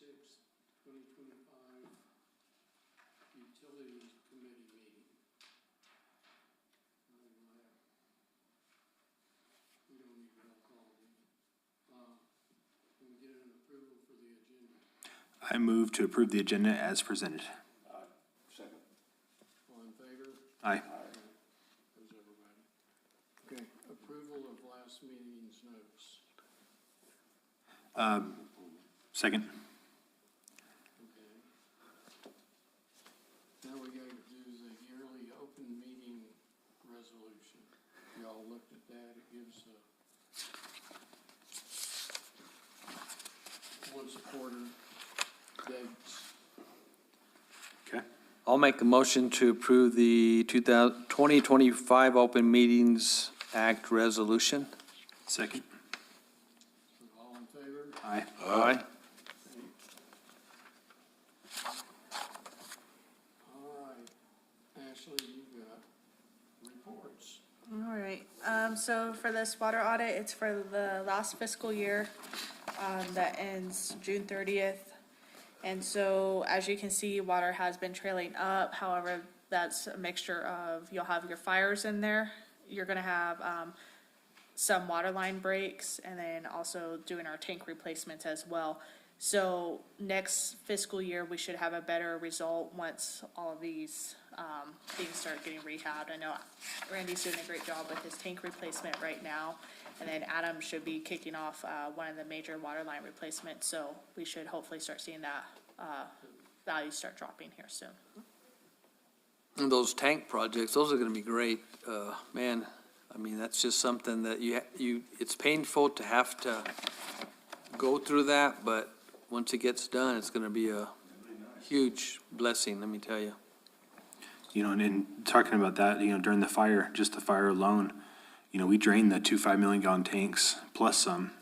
6th, 2025 Utilities Committee meeting. We don't need roll call. Can we get an approval for the agenda? I move to approve the agenda as presented. Second. All in favor? Aye. There's everybody. Okay, approval of last meeting's notes. Second. Okay. Now we gotta do the yearly open meeting resolution. Y'all looked at that, it gives once a quarter dates. Okay. I'll make a motion to approve the 2025 Open Meetings Act resolution. Second. All in favor? Aye. Aye. All right. Ashley, you've got reports. All right, so for this water audit, it's for the last fiscal year, that ends June 30th. And so, as you can see, water has been trailing up, however, that's a mixture of, you'll have your fires in there, you're gonna have, some water line breaks, and then also doing our tank replacements as well. So next fiscal year, we should have a better result once all of these things start getting rehabbed. I know Randy's doing a great job with his tank replacement right now, and then Adam should be kicking off one of the major water line replacements. So we should hopefully start seeing that value start dropping here soon. And those tank projects, those are gonna be great. Man, I mean, that's just something that it's painful to have to go through that, but once it gets done, it's gonna be a huge blessing, let me tell you. You know, and in talking about that, you know, during the fire, just the fire alone, you know, we drained the 2 5 million gallon tanks plus some,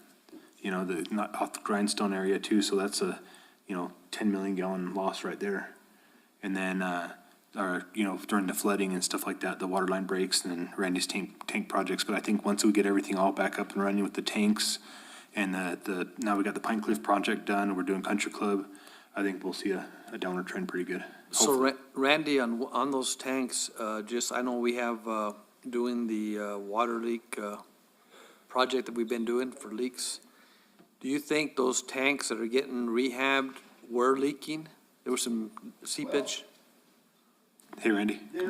you know, not off the grindstone area too. So that's a, 10 million gallon loss right there. And then, during the flooding and stuff like that, the water line breaks and then Randy's tank projects. But I think once we get everything all back up and running with the tanks and now we got the Pine Cliff project done and we're doing Country Club, I think we'll see a downward trend pretty good. So Randy, on those tanks, I know we have, doing the water leak project that we've been doing for leaks. Do you think those tanks that are getting rehabbed were leaking? There was some seepage? Hey, Randy. I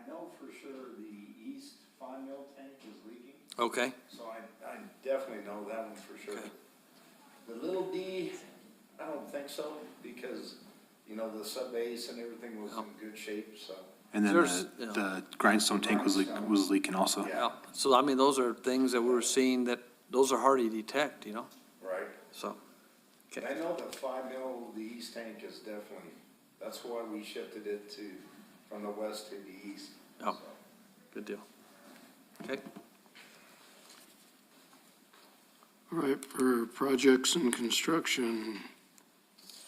know for sure the east 5 mil tank is leaking, Okay, so I definitely know that one for sure. Okay. The little D, I don't think so, because, the sub base and everything was in good shape, so. And then the grindstone tank was leaking also. yeah. So I mean, those are things that we're seeing that, those are hard to detect, Right. so. And I know the 5 mil, the east tank is definitely, that's why we shifted it from the west to the east. Oh. So. Good deal. Okay. All right, for projects and construction,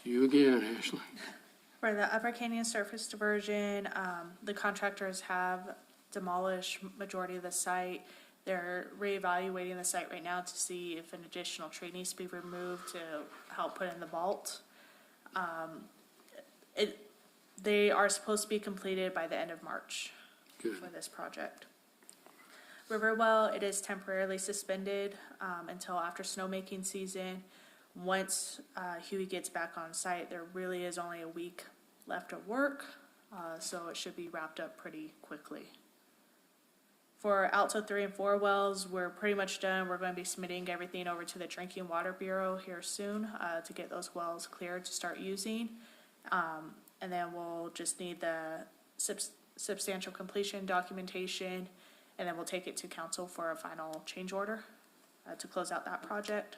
you again, Ashley. For the Upper Canyon surface diversion, the contractors have demolished majority of the site. They're reevaluating the site right now to see if an additional tree needs to be removed to help put in the vault. They are supposed to be completed by the end of March Good. for this project. Riverwell, it is temporarily suspended until after snowmaking season. Once Huey gets back on site, there really is only a week left of work, so it should be wrapped up pretty quickly. For Alto 3 and 4 wells, we're pretty much done. We're going to be submitting everything over to the Drinking Water Bureau here soon to get those wells cleared to start using. And then we'll just need the substantial completion documentation, and then we'll take it to council for a final change order to close out that project.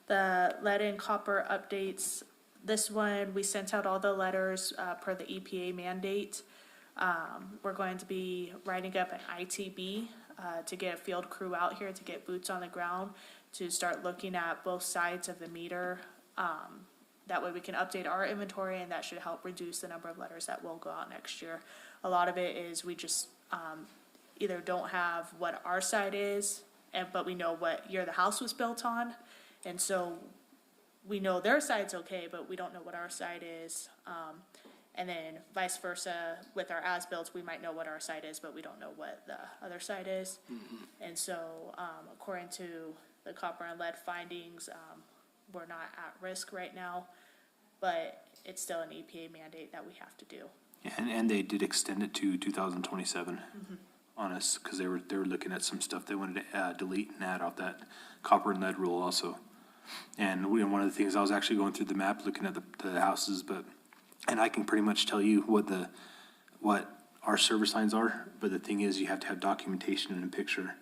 The lead and copper updates, this one, we sent out all the letters per the EPA mandate. We're going to be writing up an ITB to get a field crew out here to get boots on the ground to start looking at both sides of the meter. That way we can update our inventory, and that should help reduce the number of letters that will go out next year. A lot of it is we just either don't have what our side is, but we know what year the house was built on. And so we know their side's okay, but we don't know what our side is. And then vice versa, with our as-bills, we might know what our side is, but we don't know what the other side is. And so, according to the copper and lead findings, we're not at risk right now, but it's still an EPA mandate that we have to do. And they did extend it to 2027 on us, because they were looking at some stuff they wanted to delete and add off that copper and lead rule also. And one of the things, I was actually going through the map, looking at the houses, and I can pretty much tell you what our service lines are, but the thing is, you have to have documentation and a picture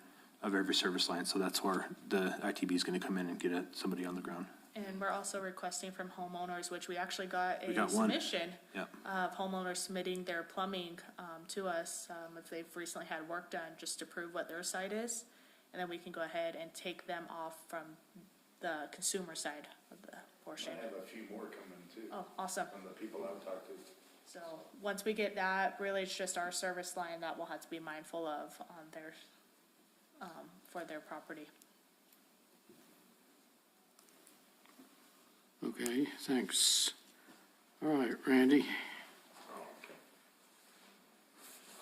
of every service line, so that's where the ITB is gonna come in and get somebody on the ground. And we're also requesting from homeowners, which we actually got We a got one. submission Yep. of homeowners submitting their plumbing to us, if they've recently had work done, just to prove what their side is. And then we can go ahead and take them off from the consumer side of the portion. I have a few more coming too, Oh, awesome. from the people I've talked to. So, once we get that, really it's just our service line that we'll have to be mindful of on their, for their property. Okay, thanks. All right, Randy.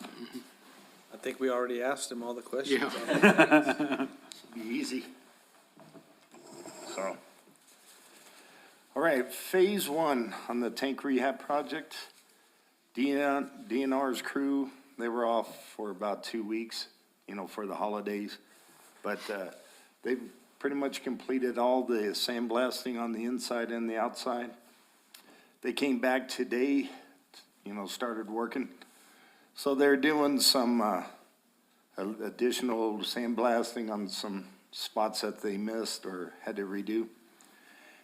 I think we already asked him all the questions. Yeah. Be easy. So, all right, phase one on the tank rehab project. DNR's crew, they were off for about 2 weeks, for the holidays. But they've pretty much completed all the sandblasting on the inside and the outside. They came back today, started working. So they're doing some additional sandblasting on some spots that they missed or had to redo.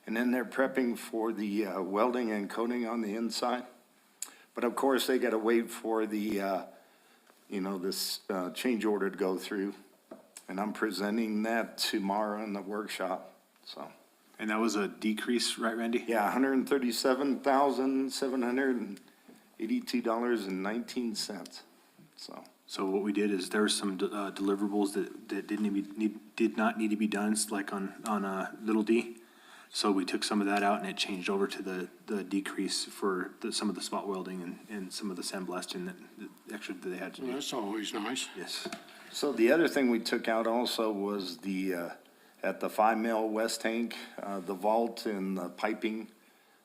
And then they're prepping for the welding and coating on the inside. But of course, they gotta wait for the, this change order to go through. And I'm presenting that tomorrow in the workshop, so. And that was a decrease, right, Randy? Yeah, $137,782.19, so. So what we did is there were some deliverables that did not need to be done, like on Little D. So we took some of that out and it changed over to the decrease for some of the spot welding and some of the sandblasting that extra that they had to Well, do. that's always nice. Yes. So the other thing we took out also was at the 5 mil west tank, the vault and the piping.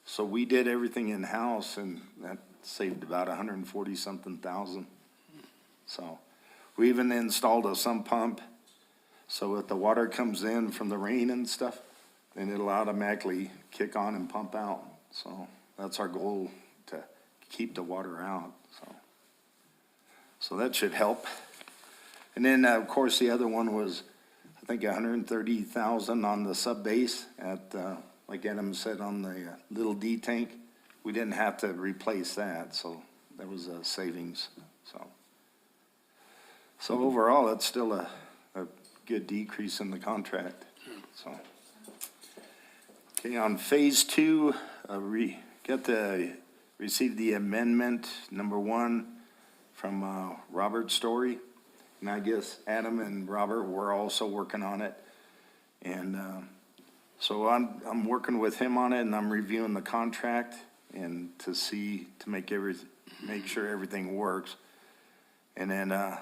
So we did everything in-house and that saved about 140-something thousand. So we even installed a sump pump. So if the water comes in from the rain and stuff, then it'll automatically kick on and pump out. So that's our goal, to keep the water out, so that should help. And then, of course, the other one was, I think, 130,000 on the sub base at, like Adam said, on the Little D tank. We didn't have to replace that, so there was a savings, So overall, it's still a good decrease in the contract, so. Okay, on phase two, received the amendment number 1 from Robert Story. And I guess Adam and Robert were also working on it. And so I'm working with him on it, and I'm reviewing the contract and to make sure everything works. And then,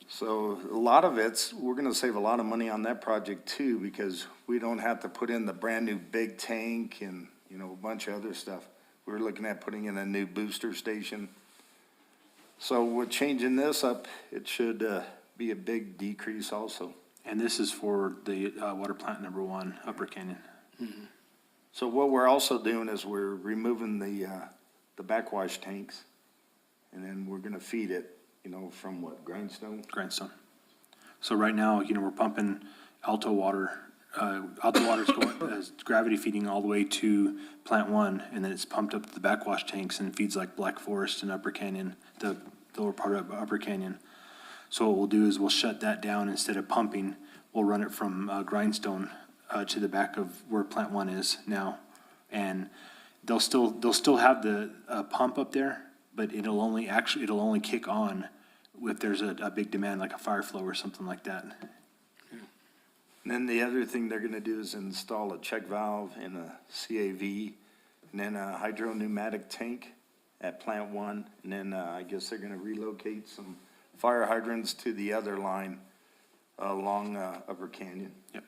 so a lot of we're gonna save a lot of money on that project too, because we don't have to put in the brand new big tank and, a bunch of other stuff. We're looking at putting in a new booster station. So with changing this up, it should be a big decrease also. And this is for the water plant number 1, Upper Canyon. So what we're also doing is we're removing the backwash tanks, and then we're gonna feed it, from what, Grindstone? Grindstone. So right now, we're pumping Alto water. Alto water's going, gravity feeding all the way to plant 1, and then it's pumped up to the backwash tanks and feeds like Black Forest and Upper Canyon, the lower part of Upper Canyon. So what we'll do is we'll shut that down. Instead of pumping, we'll run it from Grindstone to the back of where plant 1 is now. And they'll still have the pump up there, but it'll only kick on if there's a big demand, like a fire flow or something like that. And then the other thing they're gonna do is install a check valve and a CAV, and then a hydro-pneumatic tank at Plant 1. And then, I guess they're gonna relocate some fire hydrants to the other line along, Upper Canyon. Yep.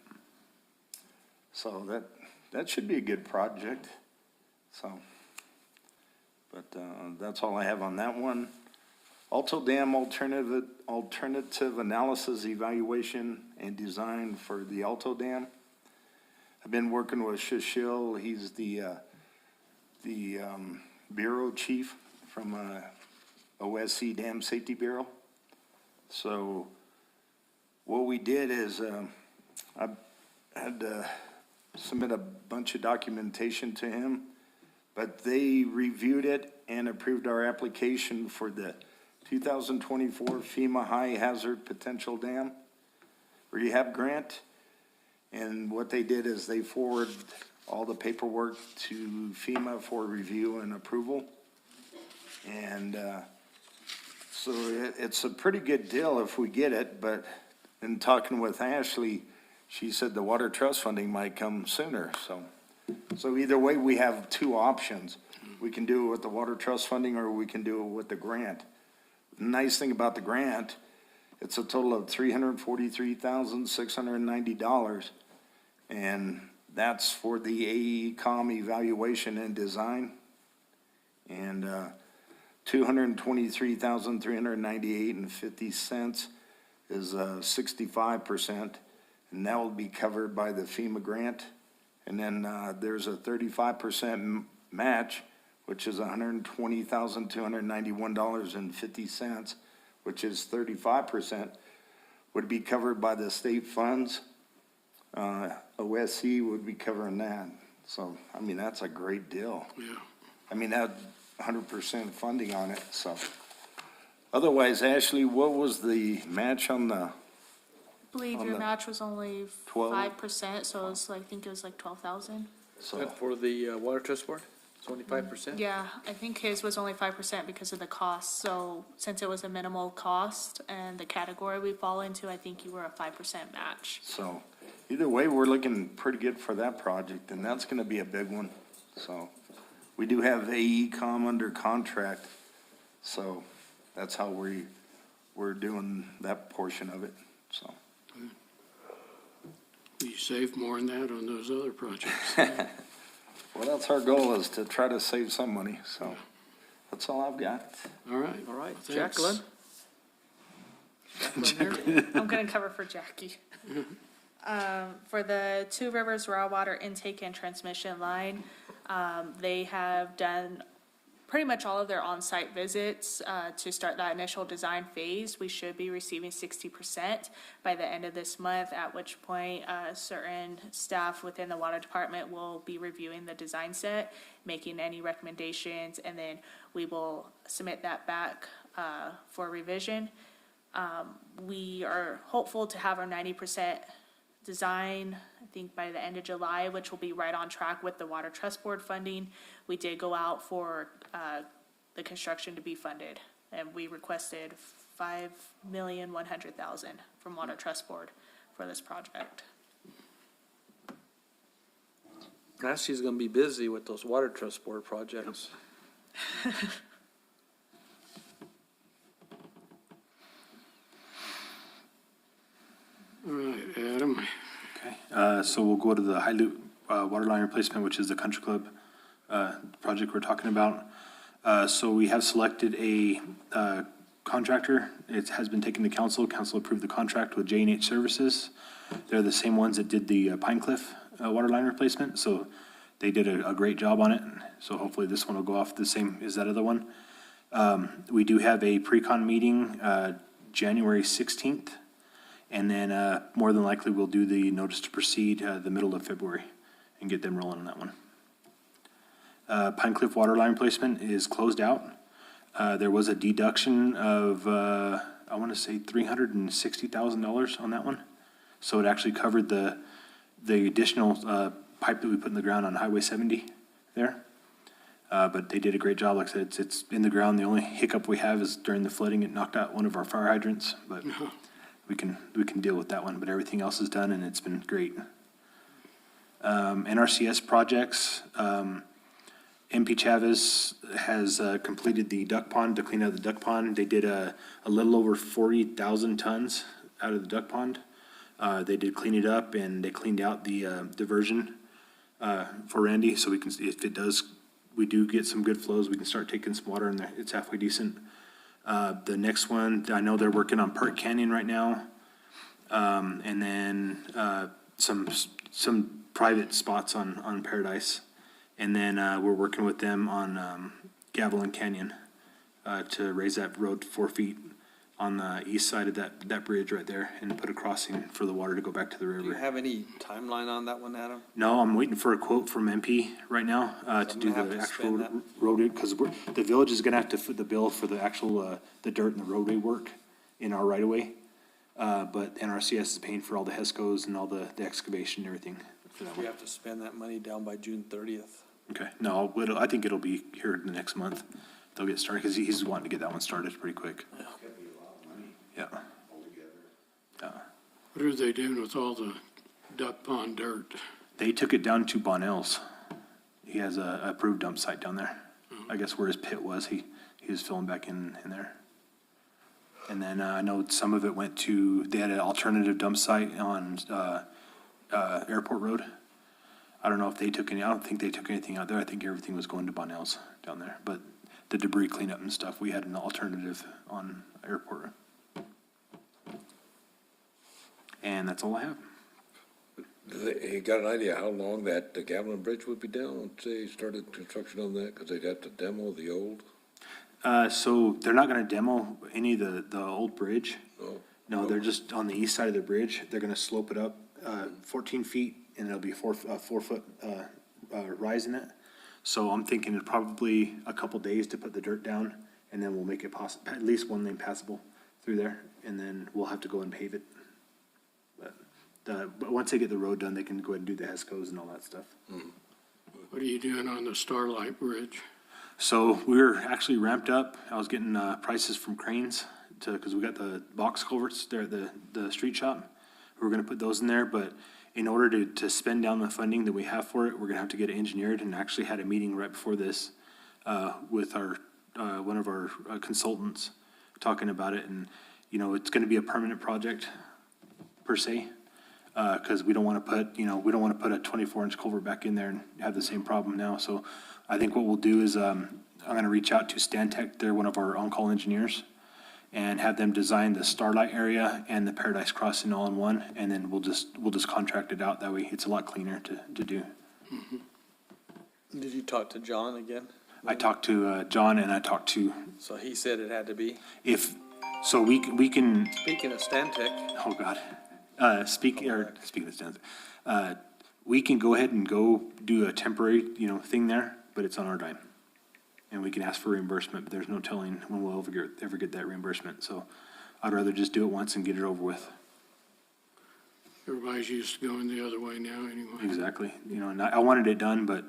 So that should be a good project, so. But, that's all I have on that one. Alto Dam alternative analysis, evaluation, and design for the Alto Dam. I've been working with Shishil, he's the bureau chief from, OSC Dam Safety Bureau. So, what we did is, I had to submit a bunch of documentation to him, but they reviewed it and approved our application for the 2024 FEMA High Hazard Potential Dam Rehab Grant. And what they did is they forwarded all the paperwork to FEMA for review and approval. And so it's a pretty good deal if we get it, but in talking with Ashley, she said the water trust funding might come sooner, so. So either way, we have two options. We can do it with the water trust funding, or we can do it with the grant. The nice thing about the grant, it's a total of $343,690, and that's for the AECOM evaluation and design. And $223,398.50 is 65%, and that will be covered by the FEMA grant. And then there's a 35% match, which is $120,291.50, which is 35%, would be covered by the state funds. OSC would be covering that. So, I mean, that's a great deal. Yeah. I mean, that 100% funding on it, so. Otherwise, Ashley, what was the match on the, I believe On your the match was only 12? 5%, so it's like, I think it was like 12,000. so, That for the water trust board, 25%? Yeah, I think his was only 5% because of the cost, so since it was a minimal cost and the category we fall into, I think you were a 5% match. so, either way, we're looking pretty good for that project, and that's gonna be a big one, so. We do have AECOM under contract, so that's how we're doing that portion of it, so. You save more than that on those other projects. Well, that's our goal, is to try to save some money, so that's all I've got. All right. All right, Thanks. Jacqueline? Jacqueline here? I'm gonna cover for Jackie. For the Two Rivers raw water intake and transmission line, they have done pretty much all of their on-site visits to start that initial design phase. We should be receiving 60% by the end of this month, at which point certain staff within the water department will be reviewing the design set, making any recommendations, and then we will submit that back for revision. We are hopeful to have our 90% design, I think by the end of July, which will be right on track with the Water Trust Board funding. We did go out for the construction to be funded, and we requested $5,100,000 from Water Trust Board for this project. Ashley's gonna be busy with those water trust board projects. All right, Adam. Okay, so we'll go to the High Loop water line replacement, which is the Country Club project we're talking about. So we have selected a contractor. It has been taken to council. Council approved the contract with J&H Services. They're the same ones that did the Pine Cliff water line replacement, so they did a great job on it. So hopefully this one will go off the same as that other one. We do have a pre-con meeting January 16th. And then more than likely, we'll do the notice to proceed the middle of February and get them rolling on that one. Pine Cliff water line replacement is closed out. There was a deduction of, I want to say $360,000 on that one. So it actually covered the additional pipe that we put in the ground on Highway 70 there. But they did a great job. Like I said, it's in the ground. The only hiccup we have is during the flooding, it knocked out one of our fire hydrants, but we can deal with that one, but everything else is done and it's been great. NRCS projects, MP Chavez has completed the duck pond, to clean out the duck pond. They did a little over 40,000 tons out of the duck pond. They did clean it up and they cleaned out the diversion for Randy, so we can, if it does, we do get some good flows, we can start taking some water in there. It's halfway decent. The next one, I know they're working on Park Canyon right now. And then some private spots on Paradise. And then we're working with them on Gavilan Canyon to raise that road 4 feet on the east side of that bridge right there and put a crossing for the water to go back to the Do you river. have any timeline on that one, Adam? No, I'm waiting for a quote from MP right now to I'm do gonna have the to actual spend that. roadway, because the village is gonna have to foot the bill for the actual, the dirt and the roadway work in our right of way. But NRCS is paying for all the HESCOs and all the excavation and everything for that We one. have to spend that money down by June 30th. Okay, no, I think it'll be here in the next month. They'll get started, because he's wanting to get that one started pretty quick. Yeah. Yeah. What are they doing with all the duck pond dirt? They took it down to Bonnell's. He has a approved dump site down there. I guess where his pit was, he was filling back in there. And then I know some of it went to, they had an alternative dump site on Airport Road. I don't know if they took any, I don't think they took anything out there. I think everything was going to Bonnell's down there. But the debris cleanup and stuff, we had an alternative on Airport Road. And that's all I have. You got an idea how long that the Gavilan Bridge would be down once they started construction on that? Because they'd have to demo the old? So they're not gonna demo any of the old bridge. Oh, No, they're just on the east side of the bridge. They're gonna slope it up, 14 feet, and it'll be a 4-foot, rise in it. So I'm thinking it probably a couple days to put the dirt down, and then we'll make it at least one lane passable through there, and then we'll have to go and pave it. But once they get the road done, they can go ahead and do the HESCOs and all that stuff. What are you doing on the Starlight Bridge? So we're actually ramped up. I was getting prices from Cranes because we got the box culverts there at the street shop. We're gonna put those in there, but in order to spend down the funding that we have for it, we're gonna have to get it engineered, and actually had a meeting right before this with our one of our consultants talking about it. And, you know, it's gonna be a permanent project per se. Because we don't want to put, we don't want to put a 24-inch culvert back in there and have the same problem now. So I think what we'll do is I'm going to reach out to Stantec, they're one of our on-call engineers, and have them design the Starlight area and the Paradise Crossing all in one, and then we'll just contract it out. That way it's a lot cleaner to do. Did you talk to John again? I talked to John, and I talked to, So he said it had to be. so we can, Speaking of Stantec, oh God. Speaking of stands, we can go ahead and go do a temporary, thing there, but it's on our dime. And we can ask for reimbursement, but there's no telling when we'll ever get that reimbursement. So I'd rather just do it once and get it over with. Everybody's used to going the other way now anyway. Exactly. And I wanted it done, but,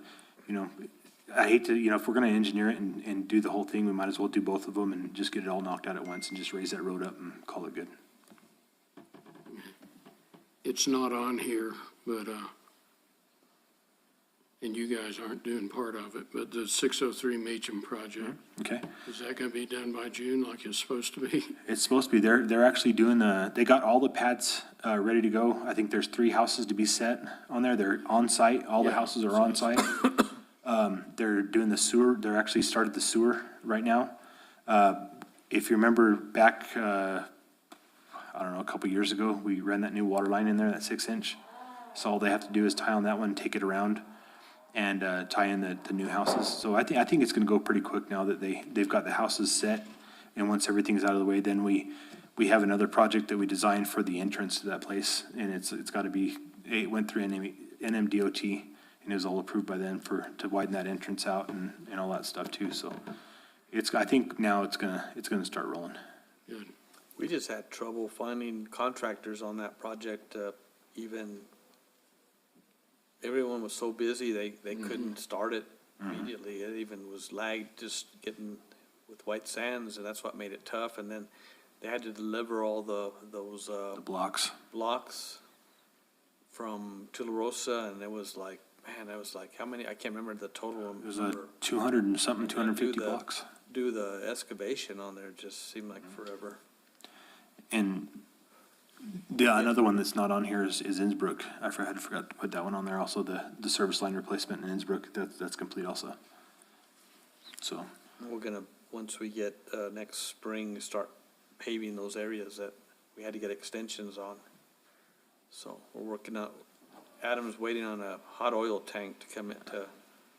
I hate to, if we're gonna engineer it and do the whole thing, we might as well do both of them and just get it all knocked out at once and just raise that road up and call it good. It's not on here, but, and you guys aren't doing part of it, but the 603 Machem project, Okay? is that gonna be done by June like it's supposed to be? It's supposed to be, they're actually doing they got all the pads, ready to go. I think there's 3 houses to be set on there. They're on site, all the Yeah. houses are on site. They're doing the sewer, they're actually started the sewer right now. If you remember back, I don't know, a couple years ago, we ran that new water line in there, that 6-inch. So all they have to do is tie on that one, take it around, and tie in the new houses. So I think it's gonna go pretty quick now that they've got the houses set. And once everything's out of the way, then we have another project that we designed for the entrance to that place. And it's gotta be, it went through NMDOT, and it was all approved by then to widen that entrance out and all that stuff too. So I think now it's gonna start rolling. Good. we just had trouble finding contractors on that project, even, everyone was so busy, they couldn't start it immediately. It even was lagged just getting with White Sands, and that's what made it tough. And then they had to deliver all those, The blocks. blocks from Tularosa, and it was like, man, that was like, how many, I can't remember the total It was a number. 200 and something, 250 the- blocks. Do the excavation on there, just seemed like forever. And another one that's not on here is Innsbrook. I forgot to put that one on there also, the service line replacement in Innsbrook, that's complete also. So, We're gonna, once we get, next spring, start paving those areas that we had to get extensions on. So we're working out, Adam's waiting on a hot oil tank to come in, to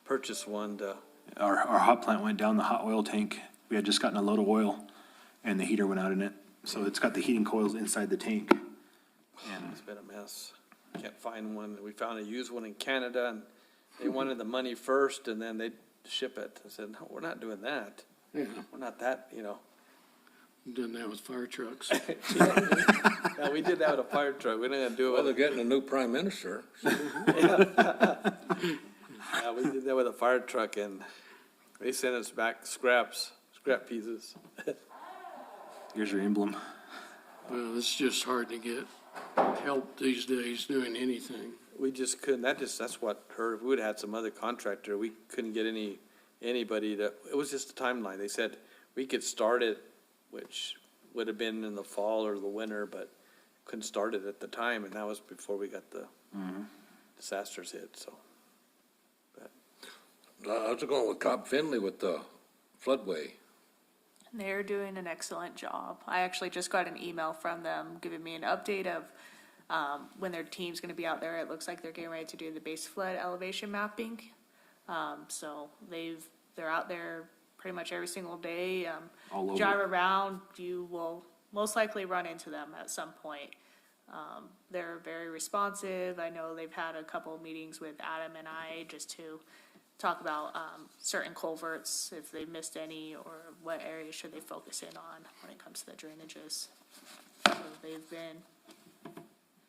purchase one to, our hot plant went down, the hot oil tank, we had just gotten a load of oil, and the heater went out in it. So it's got the heating coils inside the tank. it's been a mess. Can't find one. We found a used one in Canada, and they wanted the money first, and then they'd ship it. I said, no, we're not doing that. Yeah, We're not that, done that with fire trucks. Yeah, we did that with a fire truck. We're not gonna do Well, it they're with, getting a new prime minister. yeah, we did that with a fire truck, and they sent us back scrap pieces. Here's your emblem. Well, it's just hard to get help these days doing anything. We just couldn't, that's what hurt. If we would've had some other contractor, we couldn't get anybody to, it was just a timeline. They said we could start it, which would have been in the fall or the winter, but couldn't start it at the time, and that was before we got the disasters hit, so. How's it going with Cobb Finley with the floodway? They're doing an excellent job. I actually just got an email from them giving me an update of when their team's gonna be out there. It looks like they're getting ready to do the base flood elevation mapping. So they're out there pretty much every single day. All over. Drive around, you will most likely run into them at some point. They're very responsive. I know they've had a couple of meetings with Adam and I just to talk about certain culverts, if they missed any, or what areas should they focus in on when it comes to the drainages. So they've been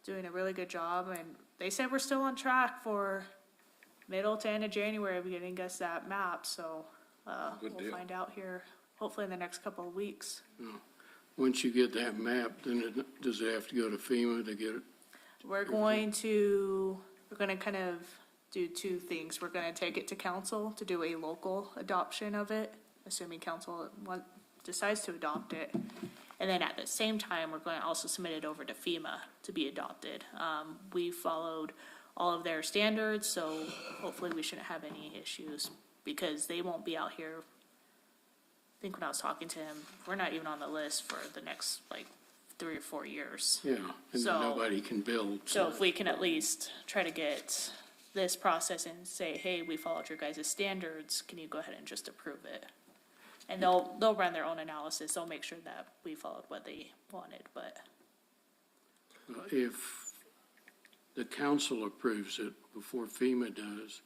doing a really good job, and they said we're still on track for middle to end of January of getting us that map, so Good we'll deal. find out here hopefully in the next couple of weeks. Once you get that map, then does it have to go to FEMA to get it? We're gonna kind of do two things. We're gonna take it to council to do a local adoption of it, assuming council decides to adopt it. And then at the same time, we're going to also submit it over to FEMA to be adopted. We followed all of their standards, so hopefully we shouldn't have any issues because they won't be out here. I think when I was talking to him, we're not even on the list for the next like 3 or 4 years. Yeah, and So- then nobody can build. So if we can at least try to get this process and say, hey, we followed your guys' standards, can you go ahead and just approve it? And they'll run their own analysis, they'll make sure that we followed what they wanted, but If the council approves it before FEMA does,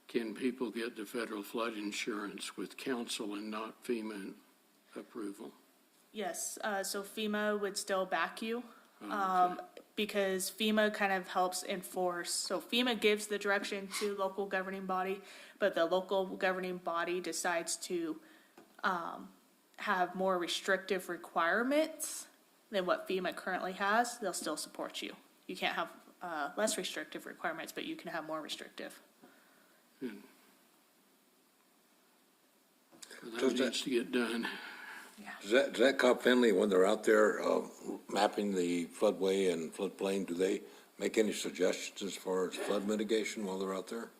can people get the federal flood insurance with council and not FEMA approval? yes, so FEMA would still back you. Okay. Because FEMA kind of helps enforce, so FEMA gives the direction to local governing body, but the local governing body decides to have more restrictive requirements than what FEMA currently has, they'll still support you. You can't have less restrictive requirements, but you can have more restrictive. So Does that that- needs to get done. Does that Cobb Finley, when they're out there, mapping the floodway and floodplain, do they make any suggestions as far as flood mitigation while they're out there?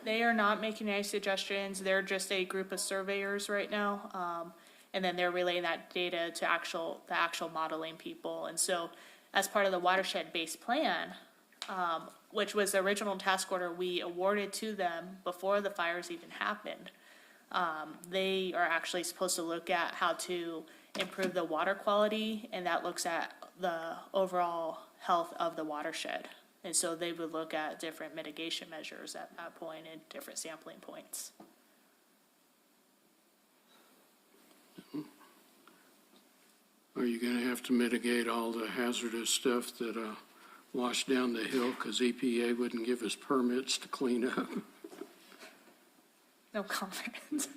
They are not making any suggestions, they're just a group of surveyors right now. And then they're relaying that data to the actual modeling people. And so as part of the watershed-based plan, which was the original task order we awarded to them before the fires even happened, they are actually supposed to look at how to improve the water quality, and that looks at the overall health of the watershed. And so they would look at different mitigation measures at that point and different sampling points. Are you gonna have to mitigate all the hazardous stuff that washed down the hill because EPA wouldn't give us permits to clean up? No comment.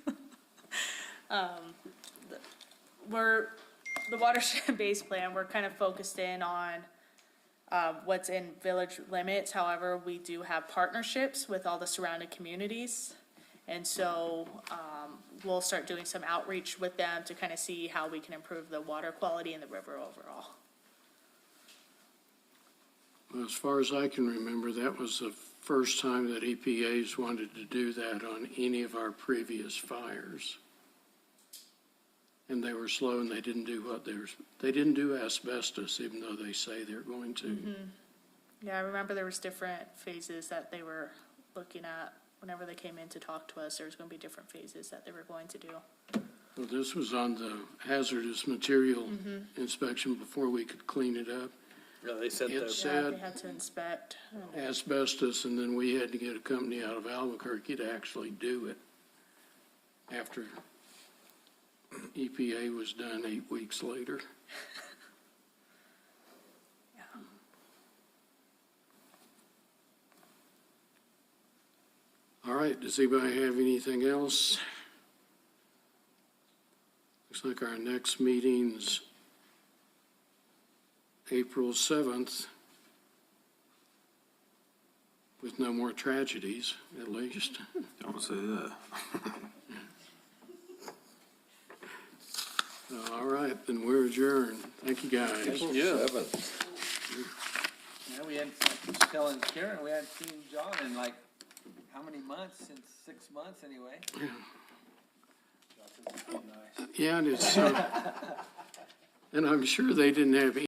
We're, the watershed-based plan, we're kind of focused in on what's in village limits. However, we do have partnerships with all the surrounding communities. And so we'll start doing some outreach with them to kind of see how we can improve the water quality in the river overall. Well, as far as I can remember, that was the first time that EPA's wanted to do that on any of our previous fires. And they were slow and they didn't do they didn't do asbestos, even though they say they're going to. Yeah, I remember there was different phases that they were looking at. Whenever they came in to talk to us, there was going to be different phases that they were going to do. Well, this was on the hazardous material inspection before we could clean it up. Yeah, they said It Yeah, said they had to inspect. asbestos, and then we had to get a company out of Albuquerque to actually do it after EPA was done 8 weeks later. All right, does anybody have anything else? Looks like our next meeting's April 7th, with no more tragedies, at least. Don't say that. All right, then we're adjourned. Thank you, guys. April 7th. Yeah, we hadn't, I was telling Karen, we hadn't seen John in like, how many months? Since 6 months anyway. Yeah, and it's, and I'm sure they didn't have